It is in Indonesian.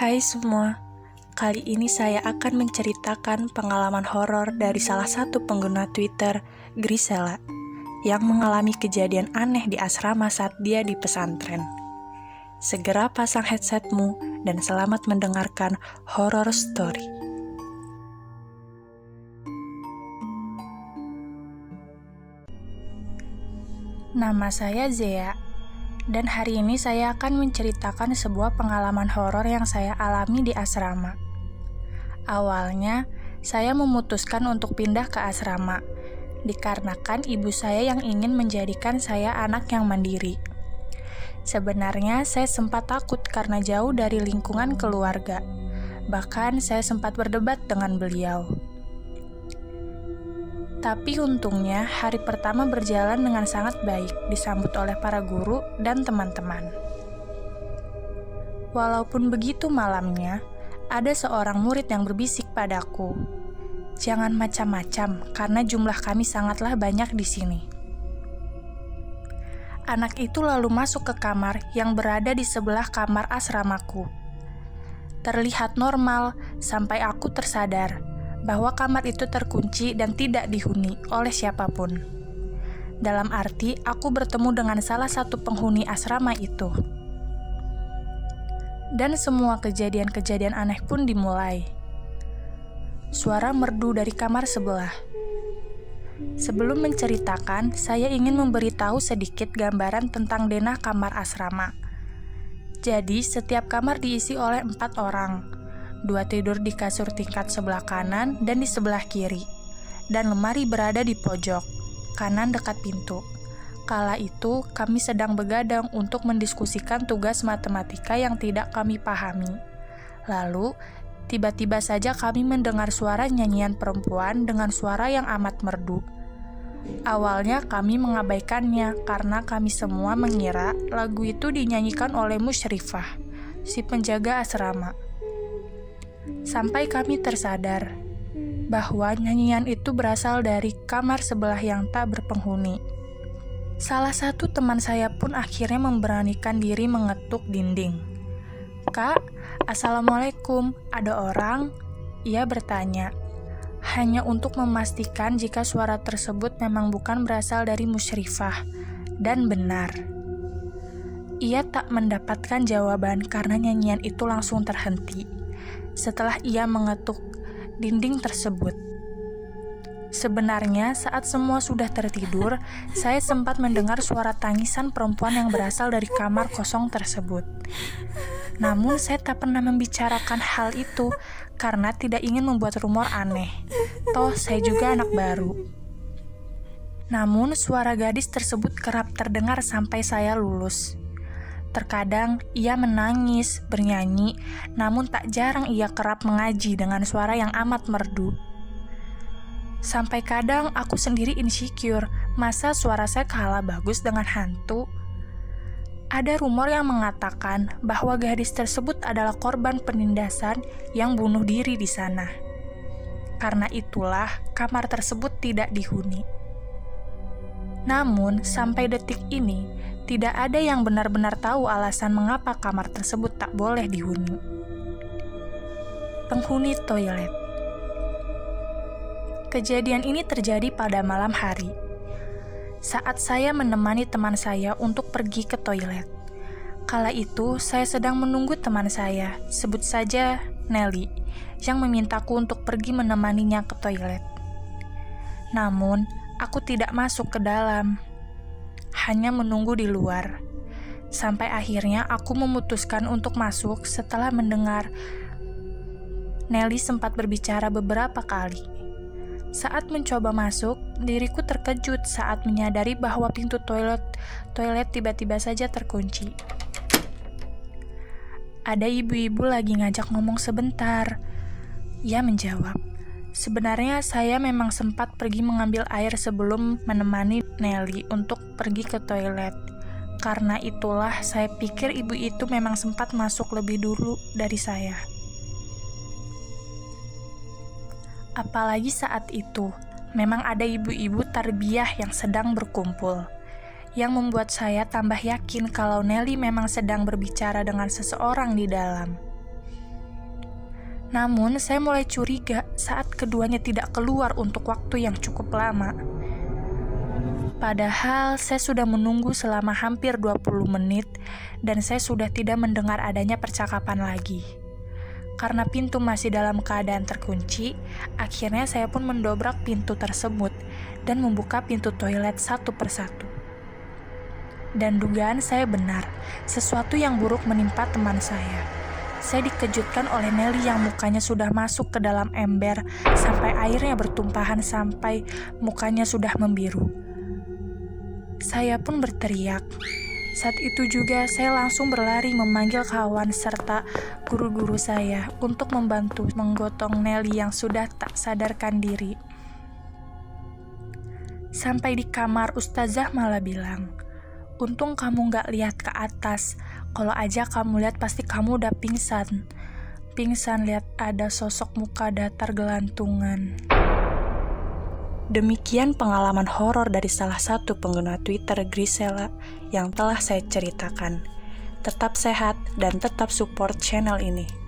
Hai semua, kali ini saya akan menceritakan pengalaman horor dari salah satu pengguna Twitter, Grisela, yang mengalami kejadian aneh di asrama saat dia di pesantren. Segera pasang headsetmu dan selamat mendengarkan horror story. Nama saya Zea. Dan hari ini saya akan menceritakan sebuah pengalaman horor yang saya alami di asrama. Awalnya, saya memutuskan untuk pindah ke asrama, dikarenakan ibu saya yang ingin menjadikan saya anak yang mandiri. Sebenarnya, saya sempat takut karena jauh dari lingkungan keluarga. Bahkan, saya sempat berdebat dengan beliau. Tapi untungnya, hari pertama berjalan dengan sangat baik, disambut oleh para guru dan teman-teman. Walaupun begitu malamnya, ada seorang murid yang berbisik padaku, "Jangan macam-macam, karena jumlah kami sangatlah banyak di sini." Anak itu lalu masuk ke kamar yang berada di sebelah kamar asramaku. Terlihat normal, sampai aku tersadar bahwa kamar itu terkunci dan tidak dihuni oleh siapapun. Dalam arti, aku bertemu dengan salah satu penghuni asrama itu. Dan semua kejadian-kejadian aneh pun dimulai. Suara merdu dari kamar sebelah. Sebelum menceritakan, saya ingin memberitahu sedikit gambaran tentang denah kamar asrama. Jadi, setiap kamar diisi oleh 4 orang. 2 tidur di kasur tingkat sebelah kanan dan di sebelah kiri, dan lemari berada di pojok kanan dekat pintu. Kala itu, kami sedang begadang untuk mendiskusikan tugas matematika yang tidak kami pahami. Lalu, tiba-tiba saja kami mendengar suara nyanyian perempuan dengan suara yang amat merdu. Awalnya kami mengabaikannya karena kami semua mengira lagu itu dinyanyikan oleh Musyrifah, si penjaga asrama. Sampai kami tersadar bahwa nyanyian itu berasal dari kamar sebelah yang tak berpenghuni. Salah satu teman saya pun akhirnya memberanikan diri mengetuk dinding. "Kak, Assalamualaikum, ada orang?" Ia bertanya, hanya untuk memastikan jika suara tersebut memang bukan berasal dari Musyrifah, dan benar. Ia tak mendapatkan jawaban karena nyanyian itu langsung terhenti setelah ia mengetuk dinding tersebut. Sebenarnya, saat semua sudah tertidur, saya sempat mendengar suara tangisan perempuan yang berasal dari kamar kosong tersebut. Namun, saya tak pernah membicarakan hal itu karena tidak ingin membuat rumor aneh. Toh, saya juga anak baru. Namun, suara gadis tersebut kerap terdengar sampai saya lulus. Terkadang ia menangis, bernyanyi, namun tak jarang ia kerap mengaji dengan suara yang amat merdu. Sampai kadang aku sendiri insecure, masa suara saya kalah bagus dengan hantu? Ada rumor yang mengatakan bahwa gadis tersebut adalah korban penindasan yang bunuh diri di sana. Karena itulah kamar tersebut tidak dihuni. Namun, sampai detik ini, tidak ada yang benar-benar tahu alasan mengapa kamar tersebut tak boleh dihuni. Penghuni toilet. Kejadian ini terjadi pada malam hari, saat saya menemani teman saya untuk pergi ke toilet. Kala itu, saya sedang menunggu teman saya, sebut saja Nelly, yang memintaku untuk pergi menemaninya ke toilet. Namun, aku tidak masuk ke dalam, hanya menunggu di luar. Sampai akhirnya aku memutuskan untuk masuk setelah mendengar Nelly sempat berbicara beberapa kali. Saat mencoba masuk, diriku terkejut saat menyadari bahwa pintu toilet tiba-tiba saja terkunci. "Ada ibu-ibu lagi ngajak ngomong sebentar," ia menjawab. Sebenarnya saya memang sempat pergi mengambil air sebelum menemani Nelly untuk pergi ke toilet. Karena itulah saya pikir ibu itu memang sempat masuk lebih dulu dari saya. Apalagi saat itu, memang ada ibu-ibu tarbiyah yang sedang berkumpul, yang membuat saya tambah yakin kalau Nelly memang sedang berbicara dengan seseorang di dalam. Namun, saya mulai curiga saat keduanya tidak keluar untuk waktu yang cukup lama. Padahal, saya sudah menunggu selama hampir 20 menit dan saya sudah tidak mendengar adanya percakapan lagi. Karena pintu masih dalam keadaan terkunci, akhirnya saya pun mendobrak pintu tersebut dan membuka pintu toilet satu persatu. Dan dugaan saya benar, sesuatu yang buruk menimpa teman saya. Saya dikejutkan oleh Nelly yang mukanya sudah masuk ke dalam ember sampai airnya bertumpahan sampai mukanya sudah membiru. Saya pun berteriak. Saat itu juga saya langsung berlari memanggil kawan serta guru-guru saya untuk membantu menggotong Nelly yang sudah tak sadarkan diri. Sampai di kamar, Ustazah malah bilang, "Untung kamu gak lihat ke atas. Kalau aja kamu lihat pasti kamu udah pingsan. Pingsan lihat ada sosok muka datar gelantungan." Demikian pengalaman horor dari salah satu pengguna Twitter Grisela yang telah saya ceritakan. Tetap sehat dan tetap support channel ini.